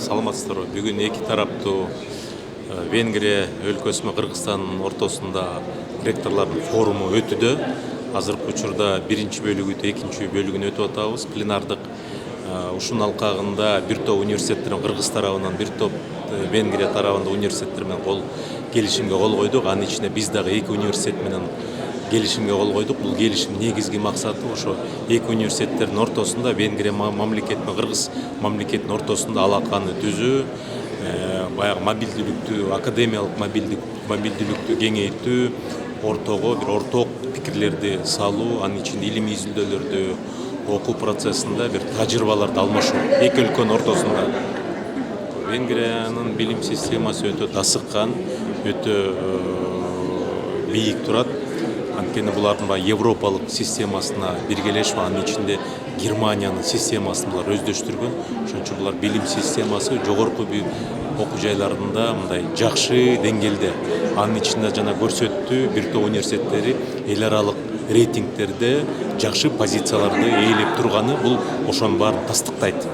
Саламатсыздарбы. Бүгүн эки тараптуу Венгрия өлкөсү менен Кыргызстандын ортосунда ректорлордун форуму өтүүдө. Азыркы учурда биринчи бөлүгү, экинчи бөлүгүн өтүп атабыз. Пленардык ушунун алкагында бир топ университеттер, Кыргыз тарабынан бир топ Венгрия тарабында университеттер менен келишимге кол койдук. Анын ичинде биз дагы эки университет менен келишимге кол койдук. Бул келишим негизги максаты ошо эки университеттердин ортосунда Венгрия мамлекети менен Кыргыз мамлекетинин ортосунда алаканы түзүү, баягы мобилдүүлүктү, академиялык мобилдүүлүктү кеңейтүү, ортого бир орток пикирлерди салуу, анын ичинде илимий изилдөөлөрдү окуу процессинде бир тажрыйбаларды алмашуу эки өлкөнүн ортосунда. Венгриянын билим системасы өтө дасыккан, өтө бийик турат. Анткени булардын Европалык системасына биргелешип, анын ичинде Германиянын системасын булар өздөштүргөн. Ошон үчүн булар билим системасы жогорку окуу жайларында мындай жакшы деңгээлде. Анын ичинде жана көрсөттү, бир топ университеттери эл аралык рейтингтерде жакшы позицияларды ээлеп турганы бул ошонун баарын тастыктайт.